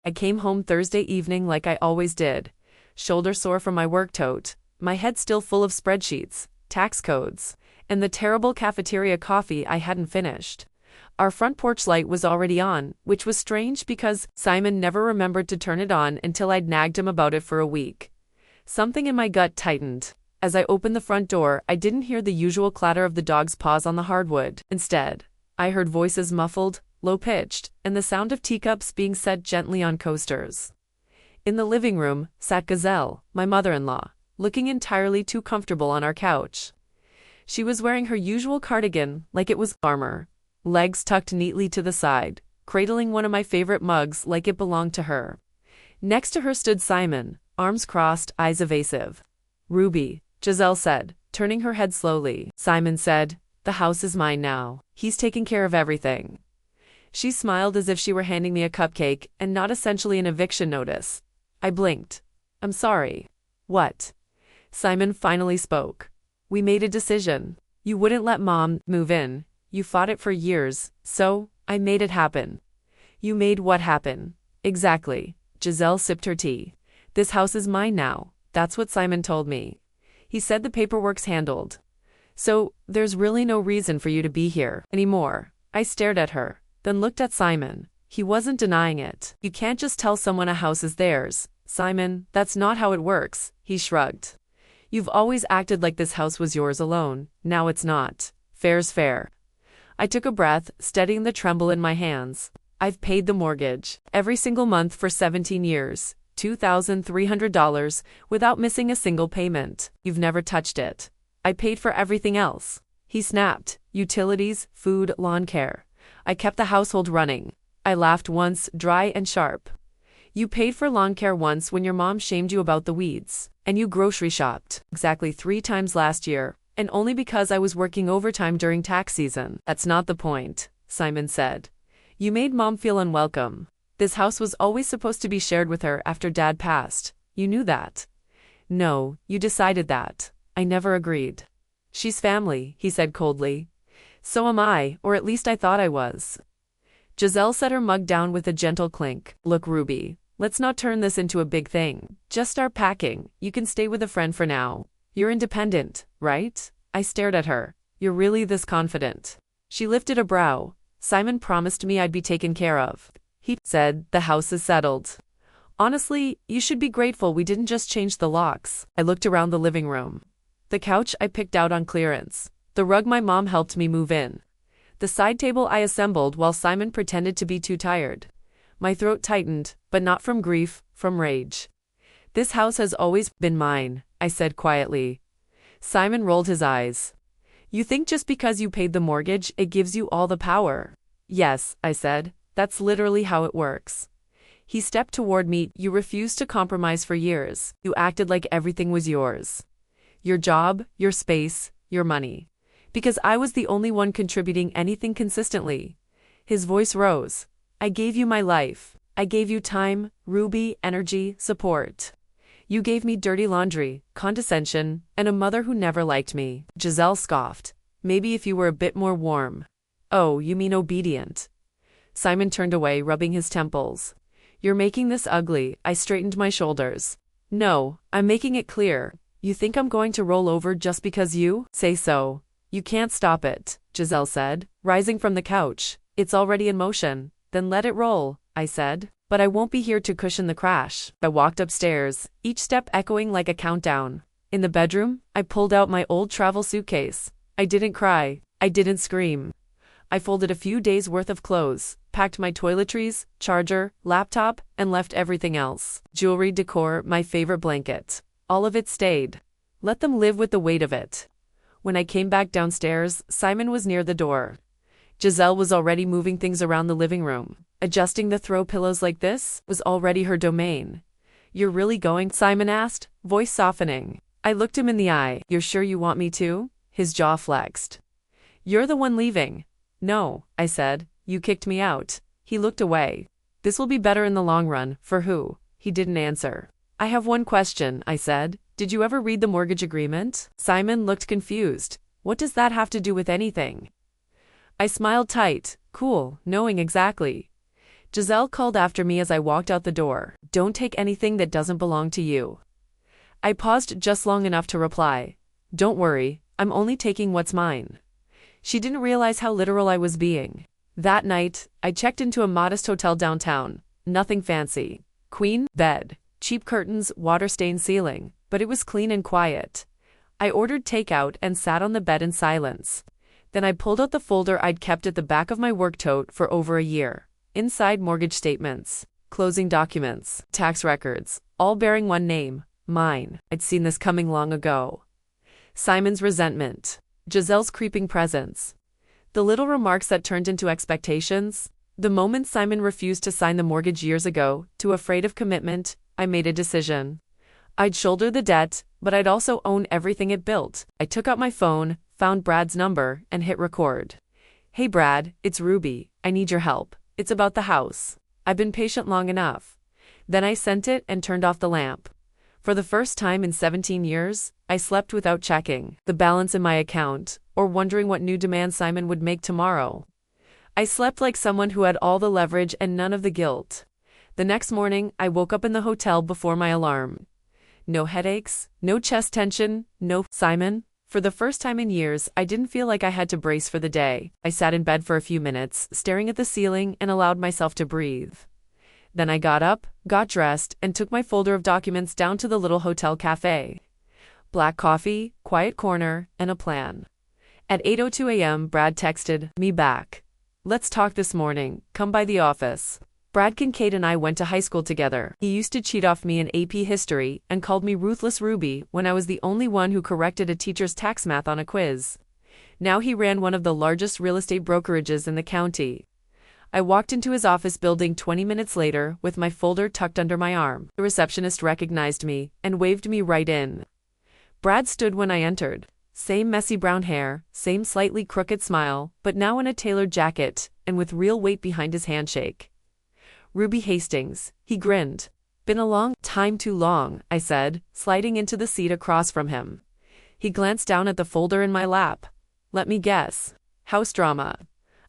I came home Thursday evening like I always did. Shoulder sore from my work tote, my head still full of spreadsheets, tax codes, and the terrible cafeteria coffee I hadn't finished. Our front porch light was already on, which was strange because Simon never remembered to turn it on until I'd nagged him about it for a week. Something in my gut tightened. As I opened the front door, I didn't hear the usual clatter of the dog's paws on the hardwood. Instead, I heard voices muffled, low-pitched, and the sound of teacups being set gently on coasters. In the living room sat Gazelle, my mother-in-law, looking entirely too comfortable on our couch. She was wearing her usual cardigan like it was armor, legs tucked neatly to the side, cradling one of my favorite mugs like it belonged to her. Next to her stood Simon, arms crossed, eyes evasive. "Ruby," Giselle said, turning her head slowly. Simon said, "The house is mine now. He's taking care of everything." She smiled as if she were handing me a cupcake and not essentially an eviction notice. I blinked. "I'm sorry." "What?" Simon finally spoke. "We made a decision. You wouldn't let Mom move in. You fought it for years, so I made it happen." "You made what happen?" "Exactly." Giselle sipped her tea. "This house is mine now. That's what Simon told me. He said the paperwork's handled. So, there's really no reason for you to be here anymore." I stared at her, then looked at Simon. He wasn't denying it. "You can't just tell someone a house is theirs, Simon, that's not how it works," he shrugged. "You've always acted like this house was yours alone, now it's not. Fair's fair." I took a breath, steadying the tremble in my hands. "I've paid the mortgage, every single month for 17 years. $2,300, without missing a single payment. You've never touched it. I paid for everything else." He snapped. "Utilities, food, lawn care. I kept the household running." I laughed once, dry and sharp. "You paid for lawn care once when your mom shamed you about the weeds. And you grocery shopped exactly 3 times last year, and only because I was working overtime during tax season." "That's not the point," Simon said. "You made Mom feel unwelcome. This house was always supposed to be shared with her after Dad passed. You knew that." "No, you decided that." I never agreed. "She's family," he said coldly. "So am I, or at least I thought I was." Giselle set her mug down with a gentle clink. "Look, Ruby, let's not turn this into a big thing. Just start packing. You can stay with a friend for now. You're independent, right?" I stared at her. "You're really this confident?" She lifted a brow. "Simon promised me I'd be taken care of. He said the house is settled. Honestly, you should be grateful we didn't just change the locks." I looked around the living room. The couch I picked out on clearance. The rug my mom helped me move in. The side table I assembled while Simon pretended to be too tired. My throat tightened, but not from grief, from rage. "This house has always been mine," I said quietly. Simon rolled his eyes. "You think just because you paid the mortgage, it gives you all the power?" "Yes," I said. "That's literally how it works." He stepped toward me. "You refused to compromise for years. You acted like everything was yours. Your job, your space, your money. Because I was the only one contributing anything consistently." His voice rose. "I gave you my life. I gave you time, Ruby, energy, support. You gave me dirty laundry, condescension, and a mother who never liked me." Giselle scoffed. "Maybe if you were a bit more warm." "Oh, you mean obedient." Simon turned away, rubbing his temples. "You're making this ugly." I straightened my shoulders. "No, I'm making it clear. You think I'm going to roll over just because you say so? You can't stop it," Giselle said, rising from the couch. "It's already in motion." "Then let it roll," I said. "But I won't be here to cushion the crash." I walked upstairs, each step echoing like a countdown. In the bedroom, I pulled out my old travel suitcase. I didn't cry. I didn't scream. I folded a few days' worth of clothes, packed my toiletries, charger, laptop, and left everything else. Jewelry, decor, my favorite blanket. All of it stayed. Let them live with the weight of it. When I came back downstairs, Simon was near the door. Giselle was already moving things around the living room. Adjusting the throw pillows like this was already her domain. "You're really going?" Simon asked, voice softening. I looked him in the eye. "You're sure you want me to?" His jaw flexed. "You're the one leaving." "No," I said. "You kicked me out." He looked away. "This will be better in the long run." "For who?" He didn't answer. "I have one question," I said. "Did you ever read the mortgage agreement?" Simon looked confused. "What does that have to do with anything?" I smiled tight. "Cool, knowing exactly." Giselle called after me as I walked out the door. Don't take anything that doesn't belong to you. I paused just long enough to reply. Don't worry, I'm only taking what's mine. She didn't realize how literal I was being. That night, I checked into a modest hotel downtown. Nothing fancy. Queen bed, cheap curtains, water-stained ceiling, but it was clean and quiet. I ordered takeout and sat on the bed in silence. Then I pulled out the folder I'd kept at the back of my work tote for over a year. Inside, mortgage statements, closing documents, tax records, all bearing one name, mine. I'd seen this coming long ago. Simon's resentment, Giselle's creeping presence, the little remarks that turned into expectations. The moment Simon refused to sign the mortgage years ago, too afraid of commitment, I made a decision. I'd shoulder the debt, but I'd also own everything it built. I took out my phone, found Brad's number, and hit record. Hey Brad, it's Ruby. I need your help. It's about the house. I've been patient long enough. Then I sent it and turned off the lamp. For the first time in 17 years, I slept without checking the balance in my account, or wondering what new demands Simon would make tomorrow. I slept like someone who had all the leverage and none of the guilt. The next morning, I woke up in the hotel before my alarm. No headaches, no chest tension, no Simon. For the first time in years, I didn't feel like I had to brace for the day. I sat in bed for a few minutes, staring at the ceiling, and allowed myself to breathe. Then I got up, got dressed, and took my folder of documents down to the little hotel cafe. Black coffee, quiet corner, and a plan. At 8:02 a.m., Brad texted me back. Let's talk this morning, come by the office. Brad Kincaid and I went to high school together. He used to cheat off me in AP history and called me Ruthless Ruby when I was the only one who corrected a teacher's tax math on a quiz. Now he ran one of the largest real estate brokerages in the county. I walked into his office building 20 minutes later with my folder tucked under my arm. The receptionist recognized me and waved me right in. Brad stood when I entered. Same messy brown hair, same slightly crooked smile, but now in a tailored jacket and with real weight behind his handshake. Ruby Hastings, he grinned. Been a long time, too long, I said, sliding into the seat across from him. He glanced down at the folder in my lap. Let me guess. House drama.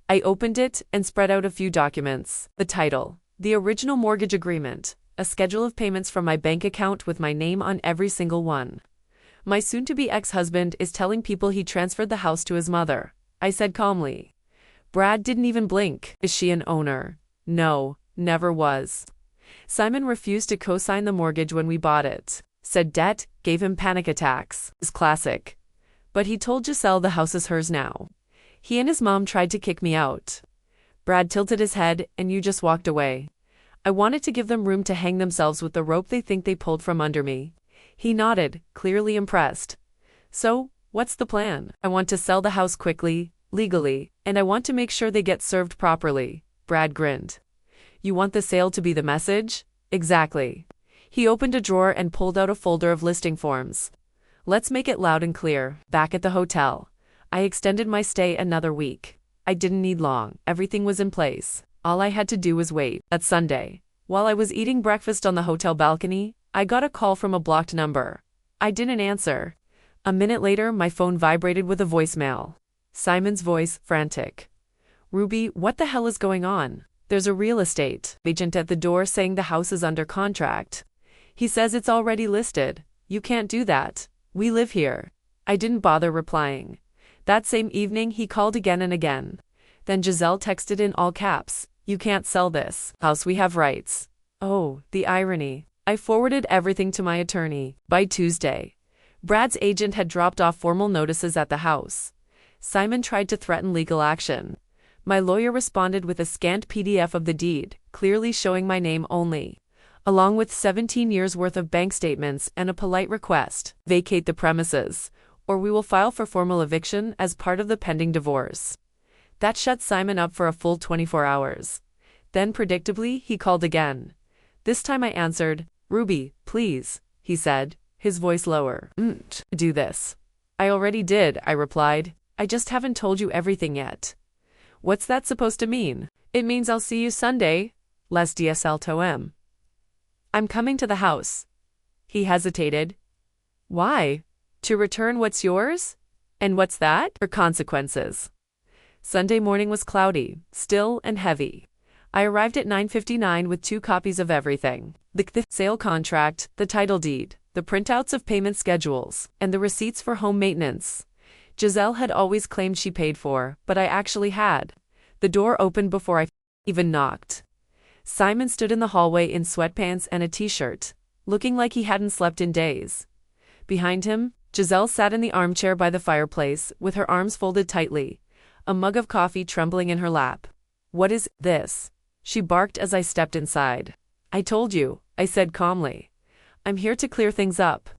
I opened it and spread out a few documents. The title, the original mortgage agreement, a schedule of payments from my bank account with my name on every single one. My soon-to-be ex-husband is telling people he transferred the house to his mother, I said calmly. Brad didn't even blink. Is she an owner? No. Never was. Simon refused to co-sign the mortgage when we bought it. Said debt gave him panic attacks. It's classic. But he told Giselle the house is hers now. He and his mom tried to kick me out. Brad tilted his head and you just walked away. I wanted to give them room to hang themselves with the rope they think they pulled from under me. He nodded, clearly impressed. So, what's the plan? I want to sell the house quickly, legally, and I want to make sure they get served properly. Brad grinned. You want the sale to be the message? Exactly. He opened a drawer and pulled out a folder of listing forms. Let's make it loud and clear. Back at the hotel, I extended my stay another week. I didn't need long. Everything was in place. All I had to do was wait. That Sunday, while I was eating breakfast on the hotel balcony, I got a call from a blocked number. I didn't answer. A minute later, my phone vibrated with a voicemail. Simon's voice, frantic. Ruby, what the hell is going on? There's a real estate agent at the door saying the house is under contract. He says it's already listed. You can't do that. We live here. I didn't bother replying. That same evening, he called again and again. Then Giselle texted in all caps, you can't sell this house, we have rights. Oh, the irony. I forwarded everything to my attorney. By Tuesday, Brad's agent had dropped off formal notices at the house. Simon tried to threaten legal action. My lawyer responded with a scanned PDF of the deed, clearly showing my name only, along with 17 years' worth of bank statements and a polite request, vacate the premises, or we will file for formal eviction as part of the pending divorce. That shut Simon up for a full 24 hours. Then, predictably, he called again. This time I answered. Ruby, please, he said, his voice lower. Do this. I already did, I replied. I just haven't told you everything yet. What's that supposed to mean? It means I'll see you Sunday. Les DSL Toem. I'm coming to the house. He hesitated. Why? To return what's yours? And what's that? For consequences. Sunday morning was cloudy, still and heavy. I arrived at 9:59 with 2 copies of everything. The sale contract, the title deed, the printouts of payment schedules, and the receipts for home maintenance. Giselle had always claimed she paid for, but I actually had. The door opened before I even knocked. Simon stood in the hallway in sweatpants and a t-shirt, looking like he hadn't slept in days. Behind him, Giselle sat in the armchair by the fireplace, with her arms folded tightly, a mug of coffee trembling in her lap. "What is this?" she barked as I stepped inside. "I told you," I said calmly. "I'm here to clear things up."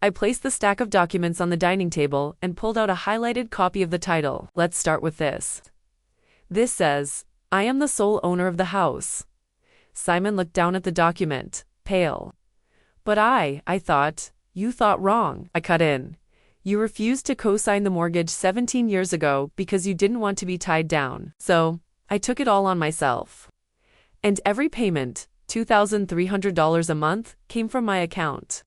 I placed the stack of documents on the dining table and pulled out a highlighted copy of the title. "Let's start with this. This says, 'I am the sole owner of the house.'" Simon looked down at the document, pale. "But I thought, you thought wrong," I cut in. "You refused to co-sign the mortgage 17 years ago because you didn't want to be tied down. So, I took it all on myself. And every payment, $2,300 a month, came from my account.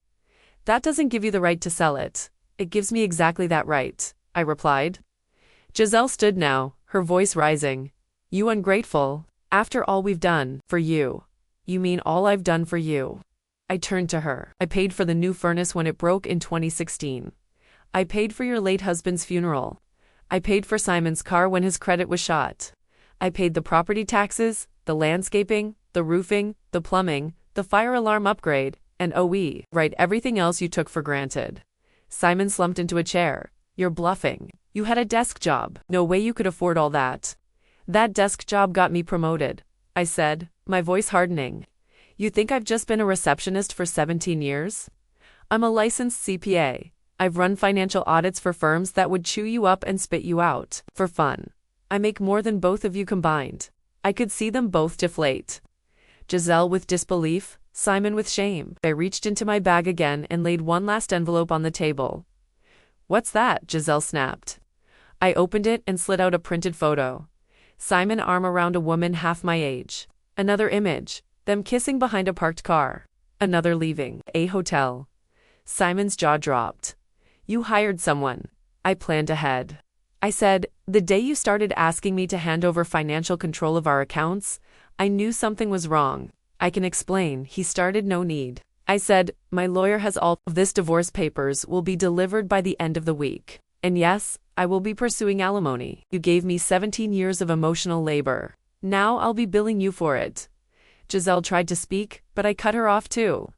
That doesn't give you the right to sell it." "It gives me exactly that right," I replied. Giselle stood now, her voice rising. "You ungrateful. After all we've done for you." "You mean all I've done for you?" I turned to her. "I paid for the new furnace when it broke in 2016. I paid for your late husband's funeral. I paid for Simon's car when his credit was shot. I paid the property taxes, the landscaping, the roofing, the plumbing, the fire alarm upgrade, and right, everything else you took for granted." Simon slumped into a chair. "You're bluffing. You had a desk job. No way you could afford all that." "That desk job got me promoted," I said, my voice hardening. "You think I've just been a receptionist for 17 years? I'm a licensed CPA. I've run financial audits for firms that would chew you up and spit you out, for fun. I make more than both of you combined." I could see them both deflate. Giselle with disbelief, Simon with shame. I reached into my bag again and laid one last envelope on the table. "What's that?" Giselle snapped. I opened it and slid out a printed photo. Simon arm around a woman half my age. Another image, them kissing behind a parked car. Another leaving a hotel. Simon's jaw dropped. "You hired someone." I planned ahead. I said, "The day you started asking me to hand over financial control of our accounts, I knew something was wrong. I can explain." He started. "No need." I said, "My lawyer has all of this. Divorce papers will be delivered by the end of the week. And yes, I will be pursuing alimony. You gave me 17 years of emotional labor. Now I'll be billing you for it." Giselle tried to speak, but I cut her off too.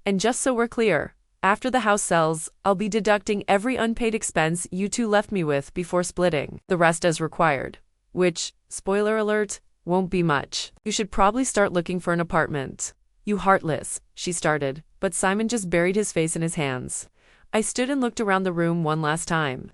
"And just so we're clear, after the house sells, I'll be deducting every unpaid expense you two left me with before splitting, the rest as required. Which, spoiler alert, won't be much. You should probably start looking for an apartment." "You heartless," she started, but Simon just buried his face in his hands. I stood and looked around the room one last time.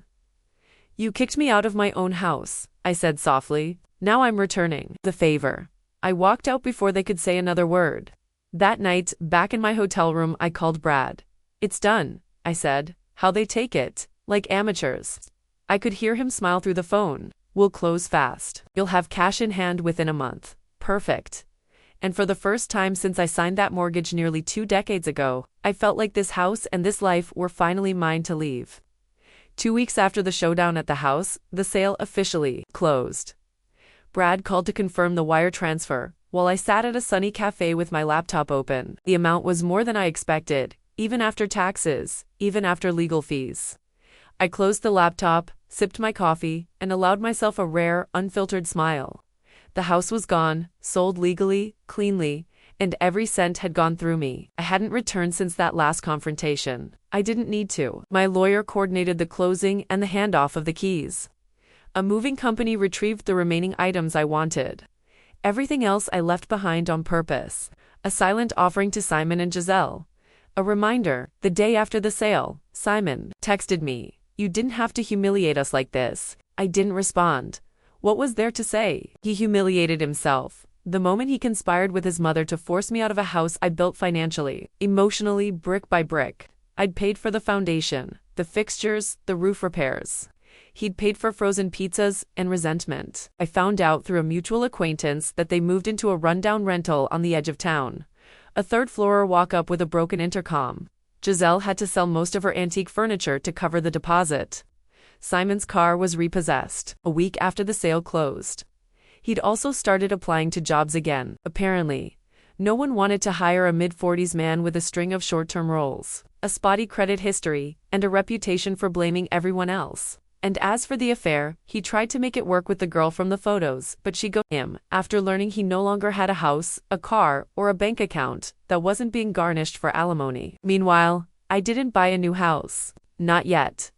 "You kicked me out of my own house," I said softly. "Now I'm returning the favor." I walked out before they could say another word. That night, back in my hotel room, I called Brad. "It's done," I said. "How'd they take it? Like amateurs?" I could hear him smile through the phone. "We'll close fast. You'll have cash in hand within a month." Perfect. And for the first time since I signed that mortgage nearly 2 decades ago, I felt like this house and this life were finally mine to leave. 2 weeks after the showdown at the house, the sale officially closed. Brad called to confirm the wire transfer, while I sat at a sunny cafe with my laptop open. The amount was more than I expected, even after taxes, even after legal fees. I closed the laptop, sipped my coffee, and allowed myself a rare, unfiltered smile. The house was gone, sold legally, cleanly, and every cent had gone through me. I hadn't returned since that last confrontation. I didn't need to. My lawyer coordinated the closing and the handoff of the keys. A moving company retrieved the remaining items I wanted. Everything else I left behind on purpose. A silent offering to Simon and Giselle. A reminder, the day after the sale, Simon texted me, "You didn't have to humiliate us like this." I didn't respond. What was there to say? He humiliated himself. The moment he conspired with his mother to force me out of a house I built financially, emotionally, brick by brick. I'd paid for the foundation, the fixtures, the roof repairs. He'd paid for frozen pizzas and resentment. I found out through a mutual acquaintance that they moved into a rundown rental on the edge of town. A third-floorer walk-up with a broken intercom. Giselle had to sell most of her antique furniture to cover the deposit. Simon's car was repossessed a week after the sale closed. He'd also started applying to jobs again. Apparently, no one wanted to hire a mid-40s man with a string of short-term roles, a spotty credit history, and a reputation for blaming everyone else. And as for the affair, he tried to make it work with the girl from the photos, but she ghosted him after learning he no longer had a house, a car, or a bank account that wasn't being garnished for alimony. Meanwhile, I didn't buy a new house. Not yet.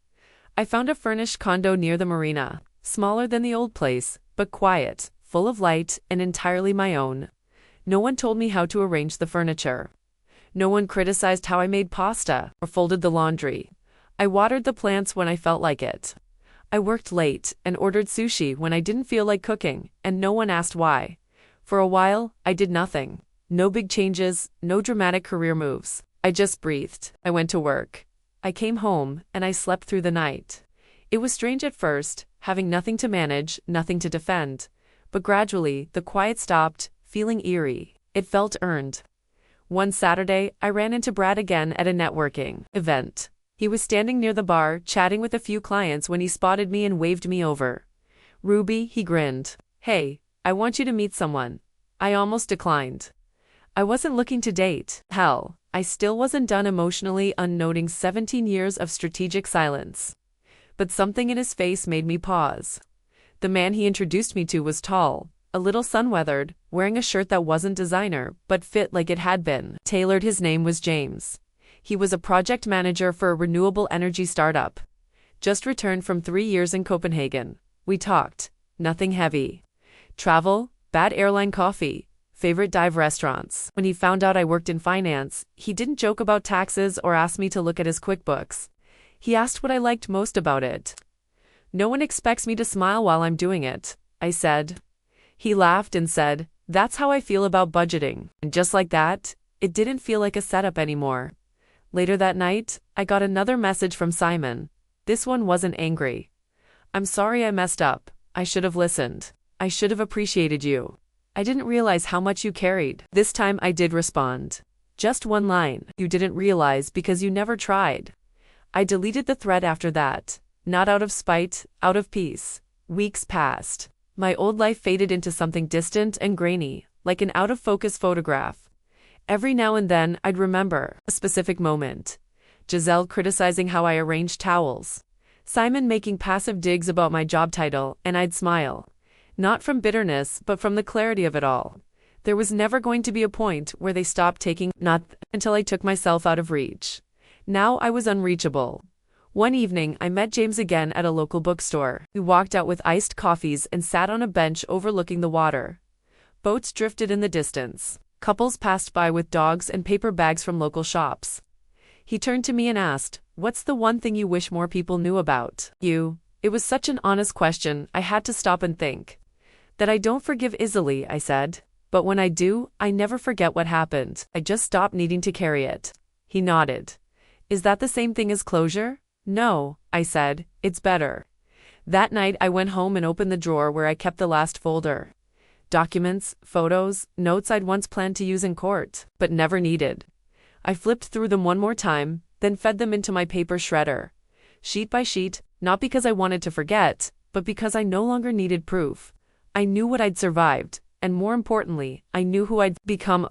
I found a furnished condo near the marina, smaller than the old place, but quiet, full of light, and entirely my own. No one told me how to arrange the furniture. No one criticized how I made pasta or folded the laundry. I watered the plants when I felt like it. I worked late and ordered sushi when I didn't feel like cooking, and no one asked why. For a while, I did nothing. No big changes, no dramatic career moves. I just breathed. I went to work. I came home, and I slept through the night. It was strange at first, having nothing to manage, nothing to defend. But gradually, the quiet stopped, feeling eerie. It felt earned. One Saturday, I ran into Brad again at a networking event. He was standing near the bar, chatting with a few clients when he spotted me and waved me over. "Ruby," he grinned. "Hey, I want you to meet someone." I almost declined. I wasn't looking to date. Hell, I still wasn't done emotionally unnoting 17 years of strategic silence. But something in his face made me pause. The man he introduced me to was tall, a little sun-weathered, wearing a shirt that wasn't designer, but fit like it had been tailored. His name was James. He was a project manager for a renewable energy startup. Just returned from 3 years in Copenhagen. We talked. Nothing heavy. Travel, bad airline coffee, favorite dive restaurants. When he found out I worked in finance, he didn't joke about taxes or ask me to look at his QuickBooks. He asked what I liked most about it. "No one expects me to smile while I'm doing it," I said. He laughed and said, "That's how I feel about budgeting." And just like that, it didn't feel like a setup anymore. Later that night, I got another message from Simon. This one wasn't angry. "I'm sorry I messed up. I should have listened. I should have appreciated you. I didn't realize how much you carried." This time I did respond. Just one line. "You didn't realize because you never tried." I deleted the thread after that. Not out of spite, out of peace. Weeks passed. My old life faded into something distant and grainy, like an out-of-focus photograph. Every now and then, I'd remember a specific moment. Giselle criticizing how I arranged towels. Simon making passive digs about my job title, and I'd smile. Not from bitterness, but from the clarity of it all. There was never going to be a point where they stopped taking, not until I took myself out of reach. Now I was unreachable. One evening, I met James again at a local bookstore. We walked out with iced coffees and sat on a bench overlooking the water. Boats drifted in the distance. Couples passed by with dogs and paper bags from local shops. He turned to me and asked, "What's the one thing you wish more people knew about you?" It was such an honest question, I had to stop and think. "That I don't forgive easily," I said. "But when I do, I never forget what happened. I just stopped needing to carry it." He nodded. "Is that the same thing as closure?" "No," I said, "it's better." That night I went home and opened the drawer where I kept the last folder. Documents, photos, notes I'd once planned to use in court, but never needed. I flipped through them one more time, then fed them into my paper shredder. Sheet by sheet, not because I wanted to forget, but because I no longer needed proof. I knew what I'd survived, and more importantly, I knew who I'd become.